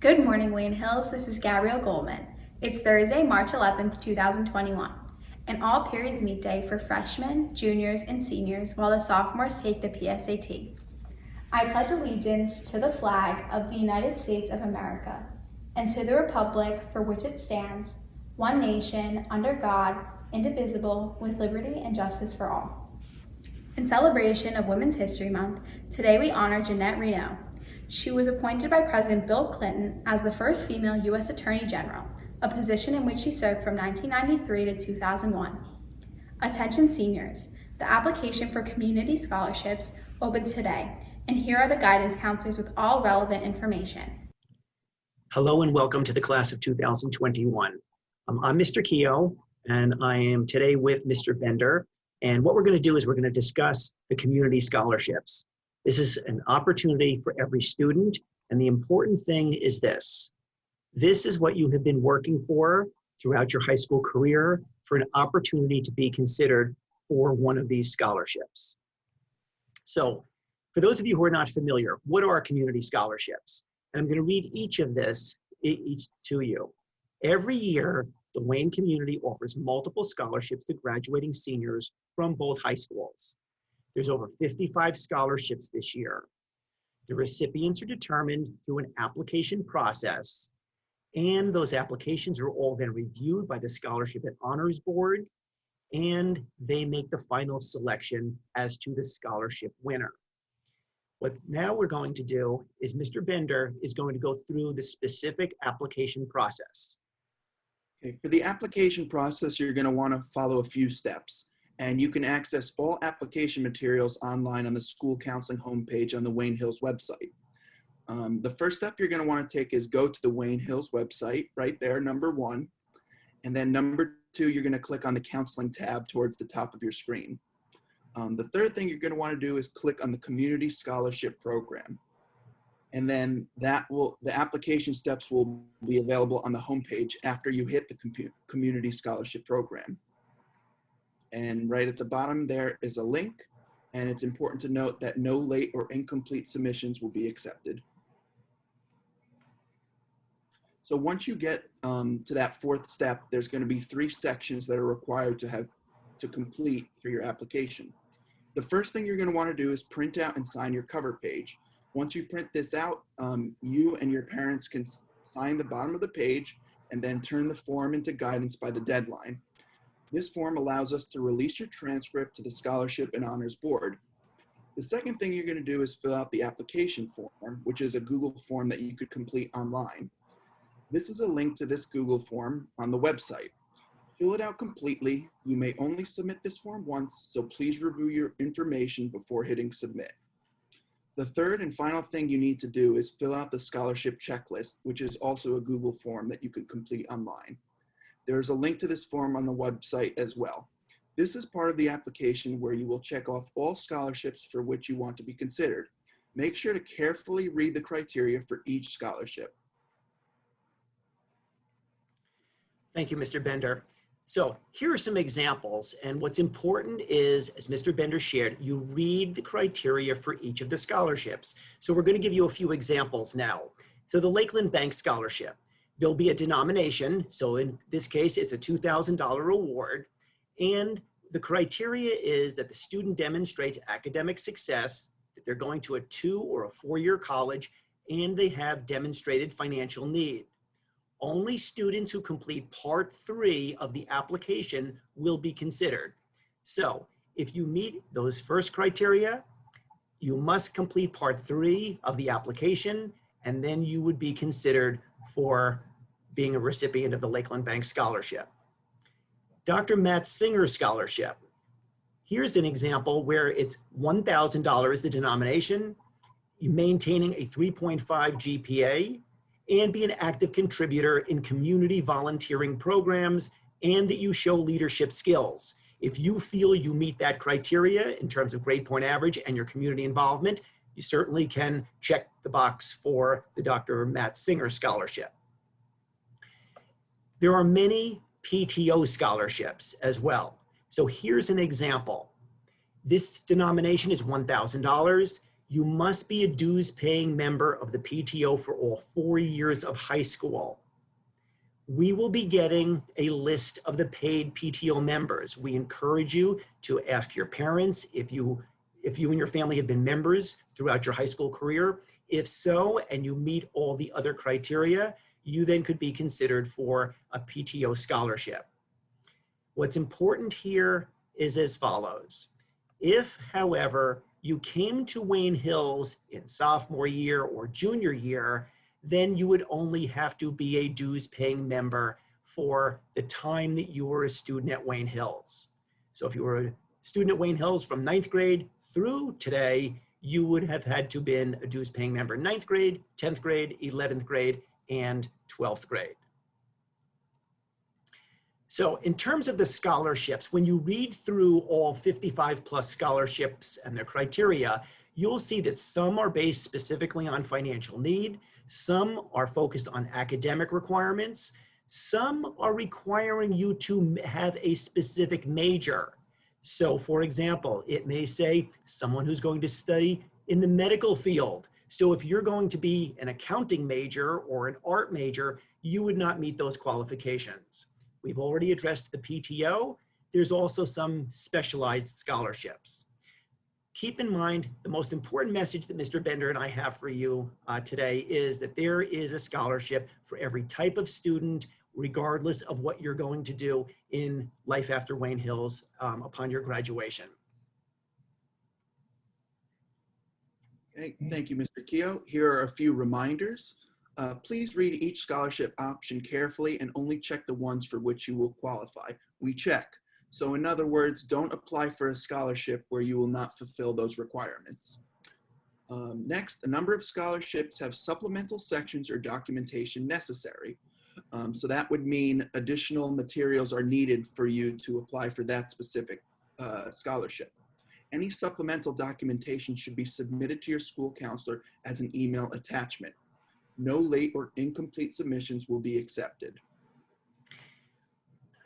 Good morning, Wayne Hills. This is Gabrielle Goldman. It's Thursday, March 11th, 2021, an all-periods meet day for freshmen, juniors, and seniors while the sophomores take the PSAT. I pledge allegiance to the flag of the United States of America and to the republic for which it stands, one nation, under God, indivisible, with liberty and justice for all. In celebration of Women's History Month, today we honor Jeanette Reno. She was appointed by President Bill Clinton as the first female U.S. Attorney General, a position in which she served from 1993 to 2001. Attention seniors, the application for community scholarships opens today, and here are the guidance counselors with all relevant information. Hello and welcome to the class of 2021. I'm Mr. Keogh, and I am today with Mr. Bender. And what we're going to do is we're going to discuss the community scholarships. This is an opportunity for every student, and the important thing is this. This is what you have been working for throughout your high school career for an opportunity to be considered for one of these scholarships. So, for those of you who are not familiar, what are community scholarships? And I'm going to read each to you. Every year, the Wayne community offers multiple scholarships to graduating seniors from both high schools. There's over 55 scholarships this year. The recipients are determined through an application process, and those applications are all then reviewed by the Scholarship and Honors Board, and they make the final selection as to the scholarship winner. What now we're going to do is Mr. Bender is going to go through the specific application process. Okay, for the application process, you're going to want to follow a few steps. And you can access all application materials online on the school counseling homepage on the Wayne Hills website. The first step you're going to want to take is go to the Wayne Hills website, right there, number 1. And then number 2, you're going to click on the counseling tab towards the top of your screen. The third thing you're going to want to do is click on the Community Scholarship Program. And then the application steps will be available on the homepage after you hit the Community Scholarship Program. And right at the bottom there is a link, and it's important to note that no late or incomplete submissions will be accepted. So once you get to that 4th step, there's going to be 3 sections that are required to complete for your application. The first thing you're going to want to do is print out and sign your cover page. Once you print this out, you and your parents can sign the bottom of the page and then turn the form into guidance by the deadline. This form allows us to release your transcript to the Scholarship and Honors Board. The second thing you're going to do is fill out the application form, which is a Google form that you could complete online. This is a link to this Google form on the website. Fill it out completely. You may only submit this form once, so please review your information before hitting submit. The third and final thing you need to do is fill out the scholarship checklist, which is also a Google form that you could complete online. There's a link to this form on the website as well. This is part of the application where you will check off all scholarships for which you want to be considered. Make sure to carefully read the criteria for each scholarship. Thank you, Mr. Bender. So here are some examples, and what's important is, as Mr. Bender shared, you read the criteria for each of the scholarships. So we're going to give you a few examples now. So the Lakeland Bank Scholarship. There'll be a denomination, so in this case, it's a $2,000 award, and the criteria is that the student demonstrates academic success, that they're going to a 2 or a 4-year college, and they have demonstrated financial need. Only students who complete Part 3 of the application will be considered. So if you meet those first criteria, you must complete Part 3 of the application, and then you would be considered for being a recipient of the Lakeland Bank Scholarship. Dr. Matt Singer Scholarship. Here's an example where it's $1,000 the denomination, maintaining a 3.5 GPA, and be an active contributor in community volunteering programs, and that you show leadership skills. If you feel you meet that criteria in terms of grade point average and your community involvement, you certainly can check the box for the Dr. Matt Singer Scholarship. There are many PTO scholarships as well. So here's an example. This denomination is $1,000. You must be a dues-paying member of the PTO for all 4 years of high school. We will be getting a list of the paid PTO members. We encourage you to ask your parents if you and your family have been members throughout your high school career. If so, and you meet all the other criteria, you then could be considered for a PTO scholarship. What's important here is as follows. If, however, you came to Wayne Hills in sophomore year or junior year, then you would only have to be a dues-paying member for the time that you were a student at Wayne Hills. So if you were a student at Wayne Hills from 9th grade through today, you would have had to been a dues-paying member 9th grade, 10th grade, 11th grade, and 12th grade. So in terms of the scholarships, when you read through all 55 plus scholarships and their criteria, you'll see that some are based specifically on financial need, some are focused on academic requirements, some are requiring you to have a specific major. So for example, it may say someone who's going to study in the medical field. So if you're going to be an accounting major or an art major, you would not meet those qualifications. We've already addressed the PTO. There's also some specialized scholarships. Keep in mind, the most important message that Mr. Bender and I have for you today is that there is a scholarship for every type of student, regardless of what you're going to do in life after Wayne Hills upon your graduation. Okay, thank you, Mr. Keogh. Here are a few reminders. Please read each scholarship option carefully and only check the ones for which you will qualify. We check. So in other words, don't apply for a scholarship where you will not fulfill those requirements. Next, a number of scholarships have supplemental sections or documentation necessary. So that would mean additional materials are needed for you to apply for that specific scholarship. Any supplemental documentation should be submitted to your school counselor as an email attachment. No late or incomplete submissions will be accepted.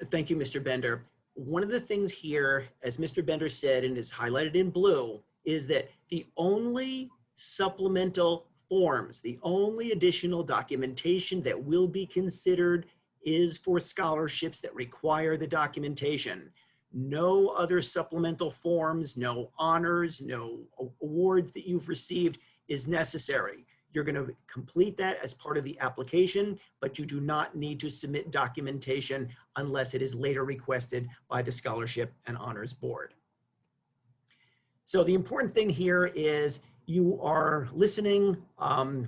Thank you, Mr. Bender. One of the things here, as Mr. Bender said, and is highlighted in blue, is that the only supplemental forms, the only additional documentation that will be considered is for scholarships that require the documentation. No other supplemental forms, no honors, no awards that you've received is necessary. You're going to complete that as part of the application, but you do not need to submit documentation unless it is later requested by the Scholarship and Honors Board. So the important thing here is you are listening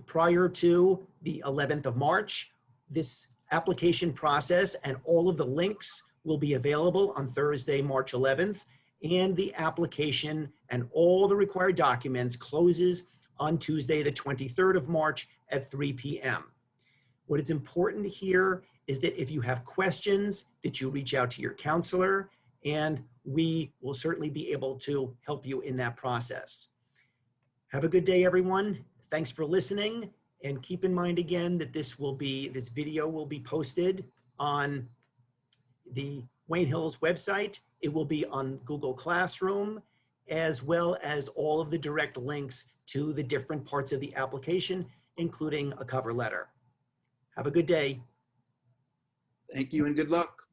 prior to the 11th of March. This application process and all of the links will be available on Thursday, March 11th, and the application and all the required documents closes on Tuesday, the 23rd of March at 3 p.m. What is important here is that if you have questions, that you reach out to your counselor, and we will certainly be able to help you in that process. Have a good day, everyone. Thanks for listening, and keep in mind again that this video will be posted on the Wayne Hills website. It will be on Google Classroom, as well as all of the direct links to the different parts of the application, including a cover letter. Have a good day. Thank you and good luck.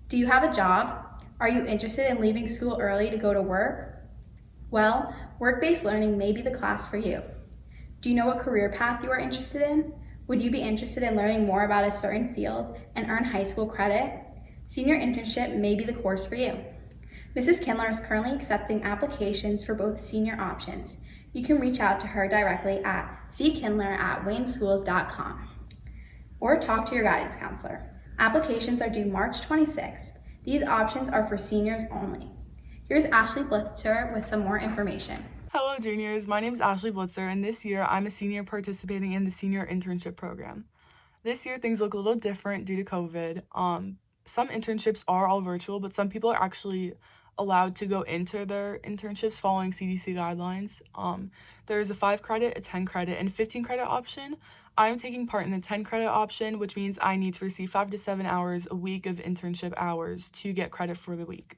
Do you have a job? Are you interested in leaving school early to go to work? Well, work-based learning may be the class for you. Do you know what career path you are interested in? Would you be interested in learning more about a certain field and earn high school credit? Senior internship may be the course for you. Mrs. Kindler is currently accepting applications for both senior options. You can reach out to her directly at ckindler@wayneschools.com or talk to your guidance counselor. Applications are due March 26th. These options are for seniors only. Here's Ashley Blitzer with some more information. Hello juniors, my name is Ashley Blitzer, and this year I'm a senior participating in the senior internship program. This year things look a little different due to COVID. Some internships are all virtual, but some people are actually allowed to go into their internships following CDC guidelines. There is a 5 credit, a 10 credit, and 15 credit option. I'm taking part in the 10 credit option, which means I need to receive 5 to 7 hours a week of internship hours to get credit for the week.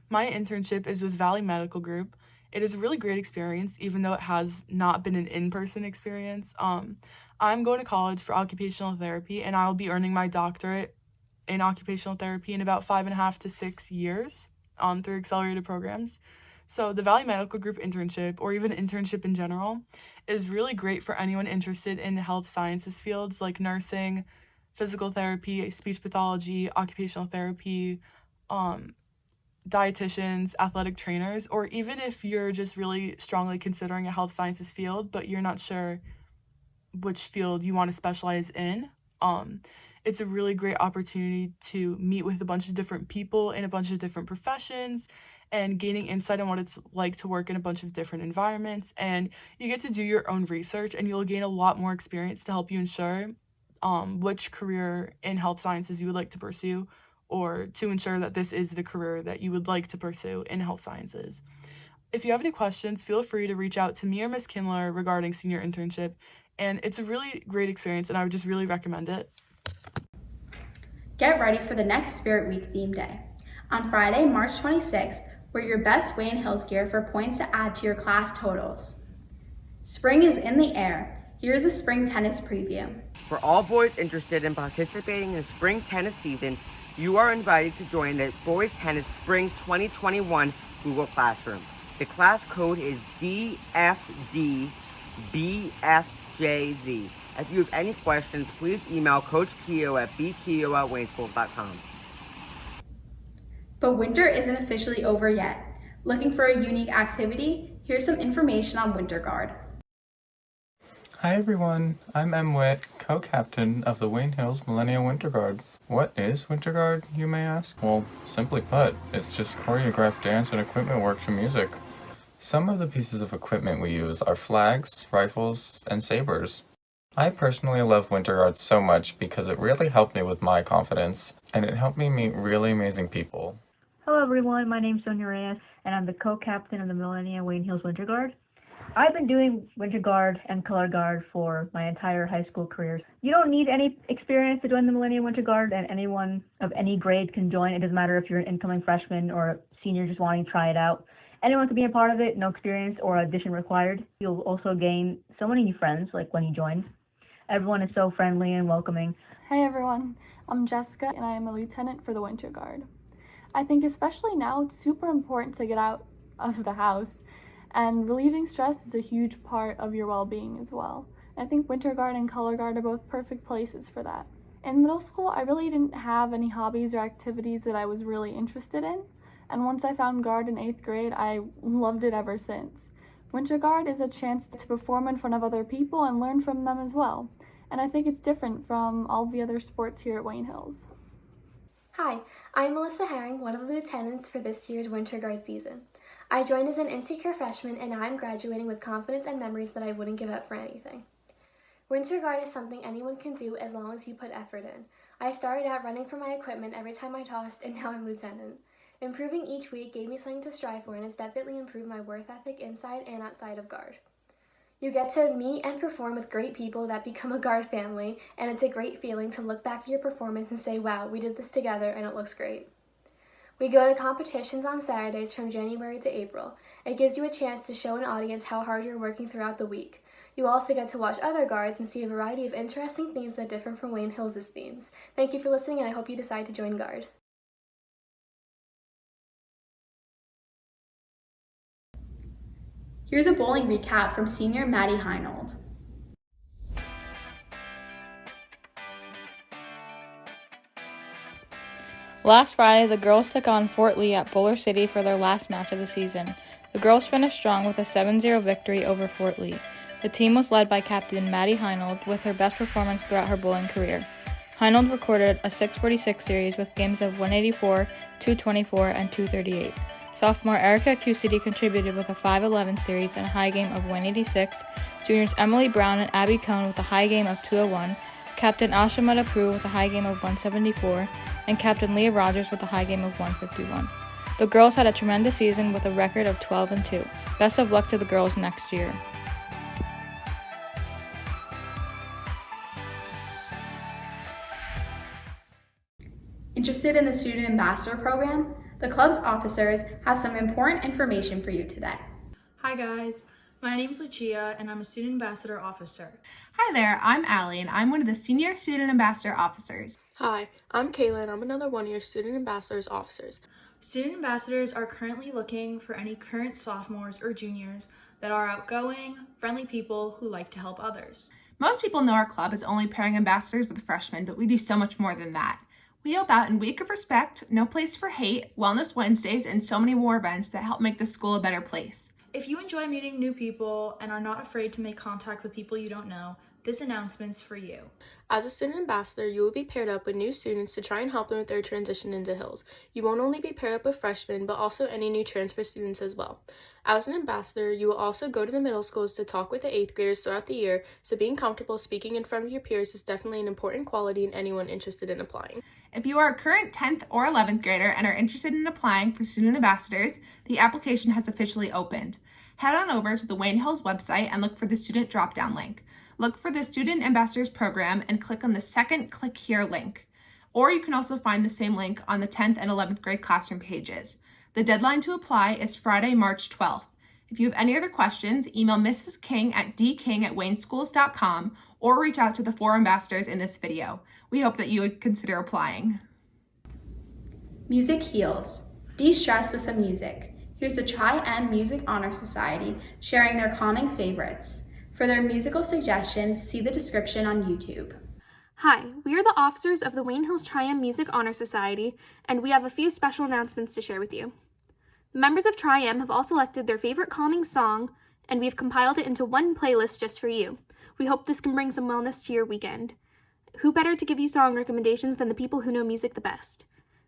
My internship is with Valley Medical Group. It is a really great experience, even though it has not been an in-person experience. I'm going to college for occupational therapy, and I will be earning my doctorate in occupational therapy in about 5.5 to 6 years through accelerated programs. So the Valley Medical Group internship, or even internship in general, is really great for anyone interested in the health sciences fields like nursing, physical therapy, speech pathology, occupational therapy, dietitians, athletic trainers, or even if you're just really strongly considering a health sciences field, but you're not sure which field you want to specialize in. It's a really great opportunity to meet with a bunch of different people in a bunch of different professions and gaining insight on what it's like to work in a bunch of different environments. And you get to do your own research, and you'll gain a lot more experience to help you ensure which career in health sciences you would like to pursue, or to ensure that this is the career that you would like to pursue in health sciences. If you have any questions, feel free to reach out to me or Ms. Kindler regarding senior internship. And it's a really great experience, and I would just really recommend it. Get ready for the next Spirit Week theme day. On Friday, March 26th, wear your best Wayne Hills gear for points to add to your class totals. Spring is in the air. Here's a spring tennis preview. For all boys interested in participating in the spring tennis season, you are invited to join the Boys Tennis Spring 2021 Google Classroom. The class code is DFDBFJZ. If you have any questions, please email Coach Keogh at bkeogh@wayneschools.com. But winter isn't officially over yet. Looking for a unique activity? Here's some information on Winterguard. Hi everyone, I'm M. Witt, co-captain of the Wayne Hills Millennial Winterguard. What is Winterguard, you may ask? Well, simply put, it's just choreographed dance and equipment work to music. Some of the pieces of equipment we use are flags, rifles, and sabers. I personally love Winterguard so much because it really helped me with my confidence, and it helped me meet really amazing people. Hello everyone, my name's Sonia Reyes, and I'm the co-captain of the Millennia Wayne Hills Winterguard. I've been doing Winterguard and Color Guard for my entire high school career. You don't need any experience to join the Millennia Winterguard, and anyone of any grade can join. It doesn't matter if you're an incoming freshman or a senior just wanting to try it out. Anyone can be a part of it, no experience or audition required. You'll also gain so many new friends, like when you join. Everyone is so friendly and welcoming. Hey everyone, I'm Jessica and I am a lieutenant for the Winter Guard. I think especially now it's super important to get out of the house, and relieving stress is a huge part of your well-being as well. I think Winter Guard and Color Guard are both perfect places for that. In middle school, I really didn't have any hobbies or activities that I was really interested in, and once I found Guard in 8th grade, I loved it ever since. Winter Guard is a chance to perform in front of other people and learn from them as well. And I think it's different from all the other sports here at Wayne Hills. Hi, I'm Melissa Herring, one of the lieutenants for this year's Winter Guard season. I joined as an insecure freshman, and now I'm graduating with confidence and memories that I wouldn't give up for anything. Winter Guard is something anyone can do as long as you put effort in. I started out running for my equipment every time I tossed, and now I'm lieutenant. Improving each week gave me something to strive for, and has definitely improved my work ethic inside and outside of Guard. You get to meet and perform with great people that become a Guard family, and it's a great feeling to look back at your performance and say, wow, we did this together and it looks great. We go to competitions on Saturdays from January to April. It gives you a chance to show an audience how hard you're working throughout the week. You also get to watch other Guards and see a variety of interesting themes that differ from Wayne Hills' themes. Thank you for listening, and I hope you decide to join Guard. Here's a bowling recap from senior Maddie Heinold. Last Friday, the girls took on Fort Lee at Boulder City for their last match of the season. The girls finished strong with a 7-0 victory over Fort Lee. The team was led by Captain Maddie Heinold with her best performance throughout her bowling career. Heinold recorded a 646 series with games of 184, 224, and 238. Sophomore Erica Cusity contributed with a 511 series and a high game of 186, juniors Emily Brown and Abby Cohn with a high game of 201, Captain Asha Madaprue with a high game of 174, and Captain Leah Rogers with a high game of 151. The girls had a tremendous season with a record of 12-2. Best of luck to the girls next year. Interested in the Student Ambassador Program? The club's officers have some important information for you today. Hi guys, my name's Lucia and I'm a Student Ambassador Officer. Hi there, I'm Allie and I'm one of the Senior Student Ambassador Officers. Hi, I'm Kayla and I'm another one of your Student Ambassadors Officers. Student Ambassadors are currently looking for any current sophomores or juniors that are outgoing, friendly people who like to help others. Most people know our club is only pairing ambassadors with freshmen, but we do so much more than that. We help out in Week of Respect, No Place for Hate, Wellness Wednesdays, and so many more events that help make the school a better place. If you enjoy meeting new people and are not afraid to make contact with people you don't know, this announcement's for you. As a student ambassador, you will be paired up with new students to try and help them with their transition into Hills. You won't only be paired up with freshmen, but also any new transfer students as well. As an ambassador, you will also go to the middle schools to talk with the 8th graders throughout the year, so being comfortable speaking in front of your peers is definitely an important quality in anyone interested in applying. If you are a current 10th or 11th grader and are interested in applying for student ambassadors, the application has officially opened. Head on over to the Wayne Hills website and look for the student drop-down link. Look for the Student Ambassadors program and click on the second Click Here link. Or you can also find the same link on the 10th and 11th grade classroom pages. The deadline to apply is Friday, March 12th. If you have any other questions, email Mrs. King at dking@wayneschools.com or reach out to the 4 ambassadors in this video. We hope that you would consider applying. Music heals. De-stress with some music. Here's the Tri-M Music Honor Society sharing their calming favorites. For their musical suggestions, see the description on YouTube. Hi, we are the officers of the Wayne Hills Tri-M Music Honor Society, and we have a few special announcements to share with you. The members of Tri-M have all selected their favorite calming song, and we've compiled it into one playlist just for you. We hope this can bring some wellness to your weekend. Who better to give you song recommendations than the people who know music the best?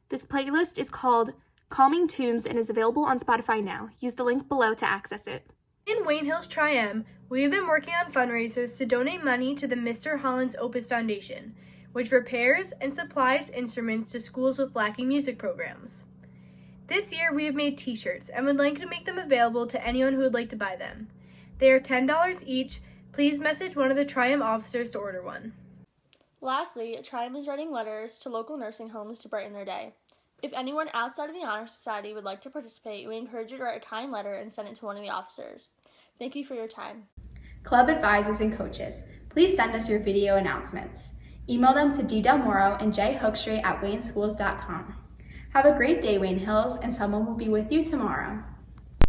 This playlist is called Calming Tunes and is available on Spotify now. Use the link below to access it. In Wayne Hills Tri-M, we have been working on fundraisers to donate money to the Mr. Holland's Opus Foundation, which repairs and supplies instruments to schools with lacking music programs. This year we have made t-shirts and would like to make them available to anyone who would like to buy them. They are $10 each. Please message one of the Tri-M officers to order one. Lastly, Tri-M is writing letters to local nursing homes to brighten their day. If anyone outside of the Honor Society would like to participate, we encourage you to write a kind letter and send it to one of the officers. Thank you for your time. Club advisors and coaches, please send us your video announcements. Email them to ddelmoro and jhookstreet@wayneschools.com. Have a great day, Wayne Hills, and someone will be with you tomorrow.